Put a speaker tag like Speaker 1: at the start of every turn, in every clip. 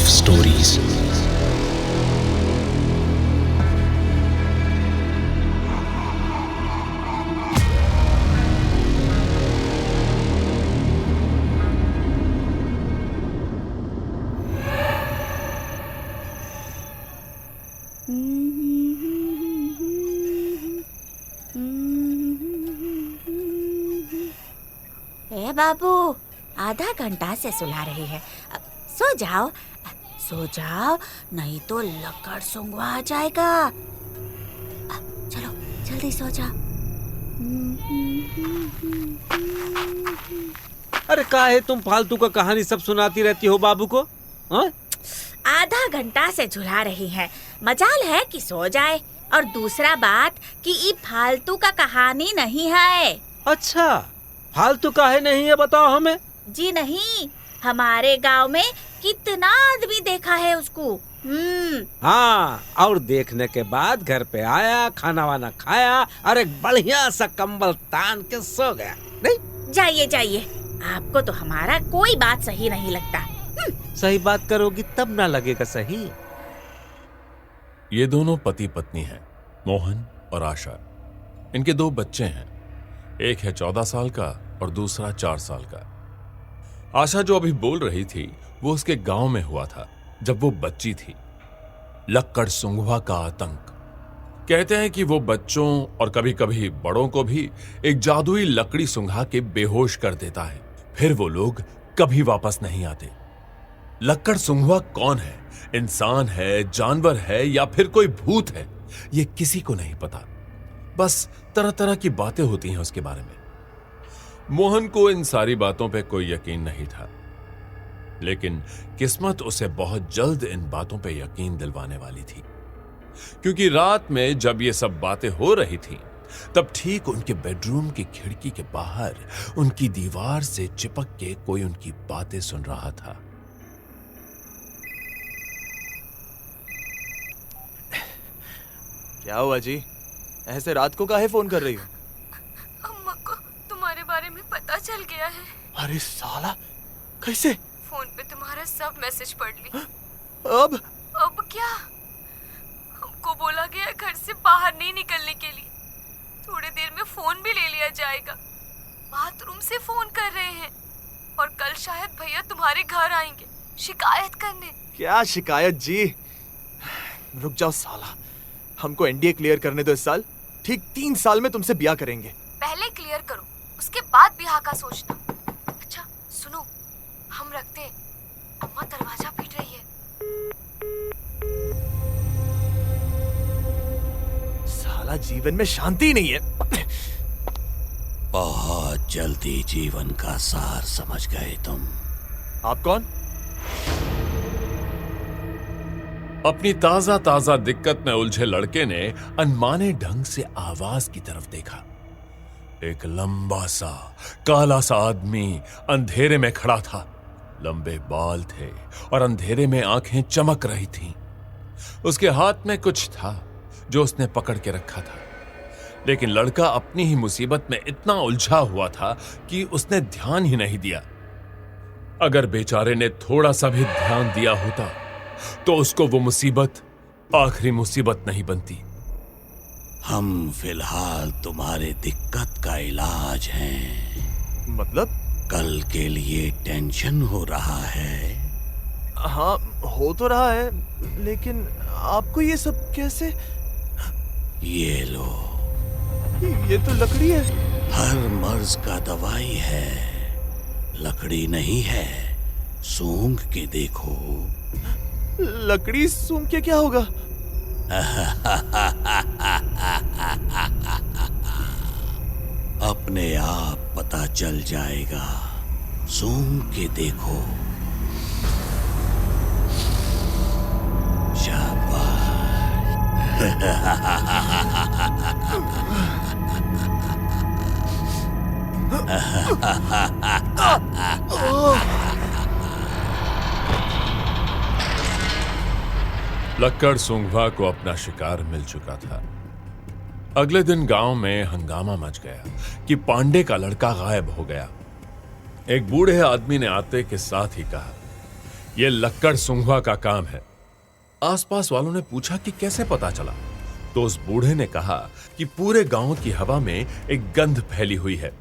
Speaker 1: of stories.
Speaker 2: ए बाबू, आधा घंटा से सुला रही है। सो जाओ, सो जाओ, नहीं तो लकड़ सूंघवा आ जाएगा। चलो जल्दी सो जाओ।
Speaker 3: अरे काहे तुम फालतू का कहानी सब सुनाती रहती हो बाबू को? हाँ?
Speaker 2: आधा घंटा से झुला रही है, मजाल है कि सो जाए। और दूसरा बात कि ये फालतू का कहानी नहीं है।
Speaker 3: अच्छा, फालतू काहे नहीं है बताओ हमें।
Speaker 2: जी नहीं, हमारे गांव में कितना आदमी देखा है उसको।
Speaker 3: हाँ, और देखने के बाद घर पे आया, खाना वाना खाया और एक बढ़िया सा कंबल तान के सो गया। नहीं,
Speaker 2: जाइए जाइए, आपको तो हमारा कोई बात सही नहीं लगता।
Speaker 3: सही बात करोगी तब ना लगेगा सही।
Speaker 4: ये दोनों पति पत्नी हैं, मोहन और आशा। इनके 2 बच्चे हैं, एक है 14 साल का और दूसरा 4 साल का। आशा जो अभी बोल रही थी वो उसके गांव में हुआ था जब वो बच्ची थी। लक्कड़ सूंघवा का आतंक। कहते हैं कि वो बच्चों और कभी कभी बड़ों को भी एक जादुई लकड़ी सूंघा के बेहोश कर देता है, फिर वो लोग कभी वापस नहीं आते। लक्कड़ सूंघवा कौन है? इंसान है, जानवर है या फिर कोई भूत है? ये किसी को नहीं पता। बस तरह तरह की बातें होती हैं उसके बारे में। मोहन को इन सारी बातों पे कोई यकीन नहीं था, लेकिन किस्मत उसे बहुत जल्द इन बातों पे यकीन दिलवाने वाली थी। क्योंकि रात में जब ये सब बातें हो रही थीं, तब ठीक उनके बेडरूम की खिड़की के बाहर उनकी दीवार से चिपक के कोई उनकी बातें सुन रहा था।
Speaker 5: क्या हुआ जी? ऐसे रात को काहे फोन कर रही हो?
Speaker 6: अम्मा को तुम्हारे बारे में पता चल गया है।
Speaker 5: अरे साला, कैसे?
Speaker 6: फोन पे तुम्हारा सब मैसेज पढ़ ली। अब क्या? हमको बोला गया घर से बाहर नहीं निकलने के लिए। थोड़ी देर में फोन भी ले लिया जाएगा। बाथरूम से फोन कर रहे हैं और कल शायद भैया तुम्हारे घर आएंगे शिकायत करने।
Speaker 5: क्या शिकायत जी? रुक जाओ साला, हमको एनडीए क्लियर करने दो इस साल। ठीक 3 साल में तुमसे ब्याह करेंगे।
Speaker 6: पहले क्लियर करो, उसके बाद ब्याह का सोचना। अच्छा सुनो, हम रखते हैं, अम्मा दरवाजा पीट रही है।
Speaker 5: साला जीवन में शांति नहीं है।
Speaker 7: बहुत जल्दी जीवन का सार समझ गए तुम।
Speaker 5: आप कौन?
Speaker 4: अपनी ताजा ताजा दिक्कत में उलझे लड़के ने अनमाने ढंग से आवाज की तरफ देखा। एक लंबा सा काला सा आदमी अंधेरे में खड़ा था। लंबे बाल थे और अंधेरे में आंखें चमक रही थीं। उसके हाथ में कुछ था जो उसने पकड़ के रखा था, लेकिन लड़का अपनी ही मुसीबत में इतना उलझा हुआ था कि उसने ध्यान ही नहीं दिया। अगर बेचारे ने थोड़ा सा भी ध्यान दिया होता तो उसको वो मुसीबत आखिरी मुसीबत नहीं बनती।
Speaker 7: हम फिलहाल तुम्हारे दिक्कत का इलाज हैं।
Speaker 5: मतलब?
Speaker 7: कल के लिए टेंशन हो रहा है?
Speaker 5: हाँ, हो तो रहा है, लेकिन आपको ये सब कैसे?
Speaker 7: ये लो,
Speaker 5: ये तो लकड़ी है।
Speaker 7: हर मर्ज का दवाई है, लकड़ी नहीं है। सूंघ के देखो।
Speaker 5: लकड़ी सूंघ के क्या होगा?
Speaker 7: अपने आप पता चल जाएगा। सूंघ के देखो।
Speaker 4: लक्कड़ सूंघवा को अपना शिकार मिल चुका था। अगले दिन गांव में हंगामा मच गया कि पांडे का लड़का गायब हो गया। एक बूढ़े आदमी ने आते के साथ ही कहा ये लक्कड़ सुंघवा का काम है। आसपास वालों ने पूछा कि कैसे पता चला, तो उस बूढ़े ने कहा कि पूरे गांव की हवा में एक गंध फैली हुई है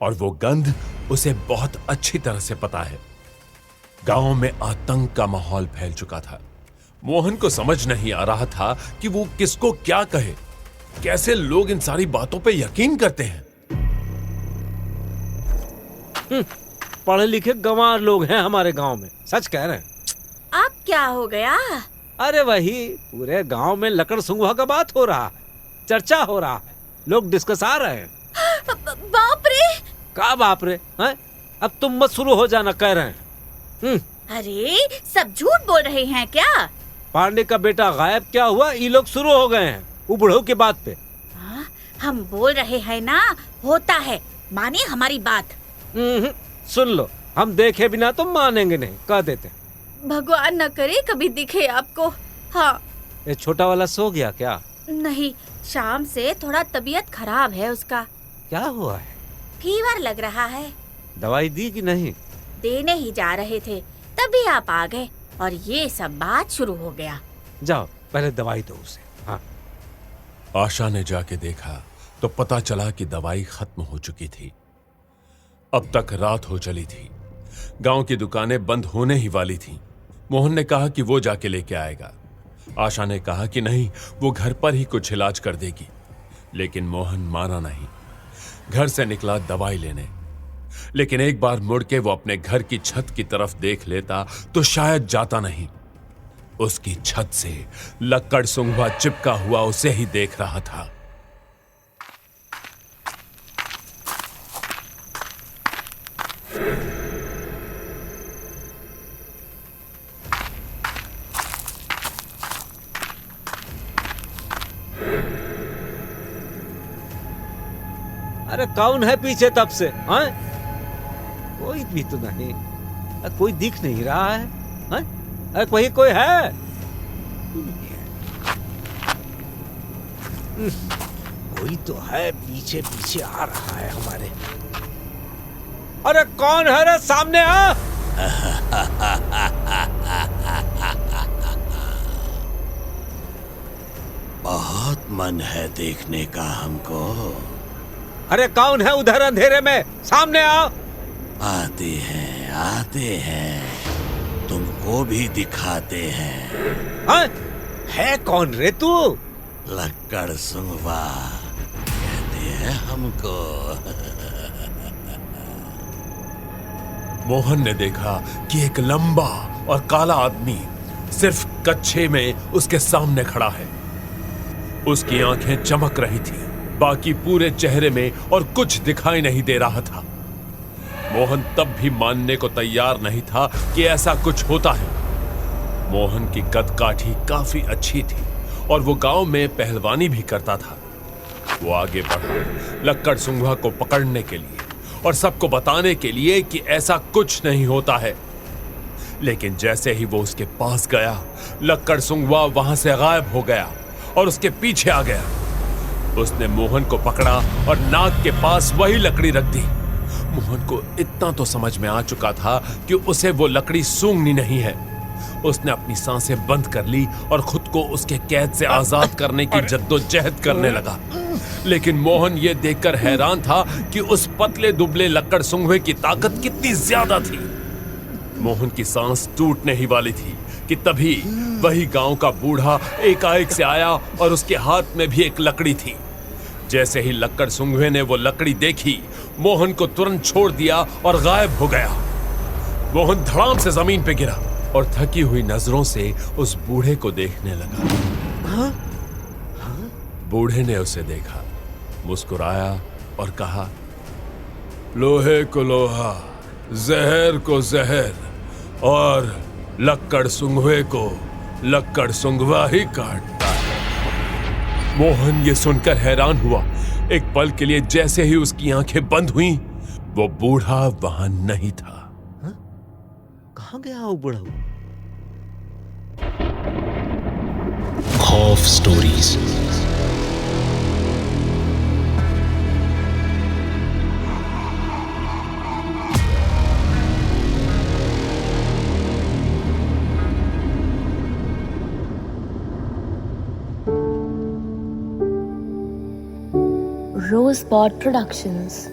Speaker 4: और वो गंध उसे बहुत अच्छी तरह से पता है। गांव में आतंक का माहौल फैल चुका था। मोहन को समझ नहीं आ रहा था कि वो किसको क्या कहे। कैसे लोग इन सारी बातों पे यकीन करते हैं।
Speaker 3: पढ़े लिखे गंवार लोग हैं हमारे गांव में, सच कह रहे हैं।
Speaker 2: अब क्या हो गया?
Speaker 3: अरे वही, पूरे गांव में लकड़ सुंघवा का बात हो रहा है, चर्चा हो रहा है, लोग डिस्कस आ रहे हैं।
Speaker 2: बाप रे!
Speaker 3: का बाप रे हैं? अब तुम मत शुरू हो जाना, कह रहे हैं।
Speaker 2: अरे सब झूठ बोल रहे हैं क्या?
Speaker 3: पांडे का बेटा गायब क्या हुआ, ये लोग शुरू हो गए हैं उबड़ों की बात पे।
Speaker 2: हम बोल रहे हैं ना, होता है, माने हमारी बात।
Speaker 3: सुन लो, हम देखे बिना तो मानेंगे नहीं, कह देते।
Speaker 6: भगवान न करे कभी दिखे आपको। हाँ।
Speaker 3: ये छोटा वाला सो गया क्या?
Speaker 2: नहीं, शाम से थोड़ा तबीयत खराब है उसका।
Speaker 3: क्या हुआ है?
Speaker 2: फीवर लग रहा है।
Speaker 3: दवाई दी कि नहीं?
Speaker 2: देने ही जा रहे थे, तभी आप आ गए और ये सब बात शुरू हो गया।
Speaker 3: जाओ पहले दवाई दो उसे। हाँ।
Speaker 4: आशा ने जाके देखा तो पता चला कि दवाई खत्म हो चुकी थी। अब तक रात हो चली थी, गांव की दुकानें बंद होने ही वाली थीं। मोहन ने कहा कि वो जाके लेके आएगा। आशा ने कहा कि नहीं, वो घर पर ही कुछ इलाज कर देगी, लेकिन मोहन माना नहीं। घर से निकला दवाई लेने, लेकिन एक बार मुड़ के वो अपने घर की छत की तरफ देख लेता तो शायद जाता नहीं। उसकी छत से लक्कड़ सुंघवा चिपका हुआ उसे ही देख रहा था।
Speaker 3: अरे कौन है पीछे तब से? हैं? कोई भी तो नहीं, कोई दिख नहीं रहा है। हैं? अरे कोई है? कोई तो है, पीछे पीछे आ रहा है हमारे। अरे कौन है रे? सामने आ।
Speaker 7: बहुत मन है देखने का हमको।
Speaker 3: अरे कौन है उधर अंधेरे में? सामने आओ।
Speaker 7: आते हैं, तुमको भी दिखाते हैं।
Speaker 3: हाँ? है कौन रे तू?
Speaker 7: लक्कड़ सुंघवा कहते हैं हमको।
Speaker 4: मोहन ने देखा कि एक लंबा और काला आदमी सिर्फ कच्छे में उसके सामने खड़ा है। उसकी आंखें चमक रही थी, बाकी पूरे चेहरे में और कुछ दिखाई नहीं दे रहा था। मोहन तब भी मानने को तैयार नहीं था कि ऐसा कुछ होता है। मोहन की कदकाठी काफी अच्छी थी और वो गांव में पहलवानी भी करता था। वो आगे बढ़ा लक्कड़ सुंघवा को पकड़ने के लिए और सबको बताने के लिए कि ऐसा कुछ नहीं होता है। लेकिन जैसे ही वो उसके पास गया, लक्कड़ सुंघवा वहां से गायब हो गया और उसके पीछे आ गया। उसने मोहन को पकड़ा और नाक के पास वही लकड़ी रख दी। मोहन को इतना तो समझ में आ चुका था कि उसे वो लकड़ी सूंघनी नहीं है। उसने अपनी सांसें बंद कर ली और खुद को उसके कैद से आजाद करने की जद्दोजहद करने लगा। लेकिन मोहन ये देखकर हैरान था कि उस पतले दुबले लक्कड़ सुंघवे की ताकत कितनी ज्यादा थी। मोहन की सांस टूटने ही वाली थी कि तभी वही गांव का बूढ़ा एकाएक से आया और उसके हाथ में भी एक लकड़ी थी। जैसे ही लक्कड़ सुंघवे ने वो लकड़ी देखी, मोहन को तुरंत छोड़ दिया और गायब हो गया। मोहन धड़ाम से जमीन पे गिरा और थकी हुई नजरों से उस बूढ़े को देखने लगा। बूढ़े ने उसे देखा, मुस्कुराया और कहा, लोहे को लोहा, जहर को जहर और लक्कड़ सुंघवे को लक्कड़ सुंघवा ही काटता है। मोहन ये सुनकर हैरान हुआ। एक पल के लिए जैसे ही उसकी आंखें बंद हुईं, वो बूढ़ा वहां नहीं था।
Speaker 3: कहां गया वो बूढ़ा?
Speaker 1: खौफ स्टोरीज। Rosebud Productions.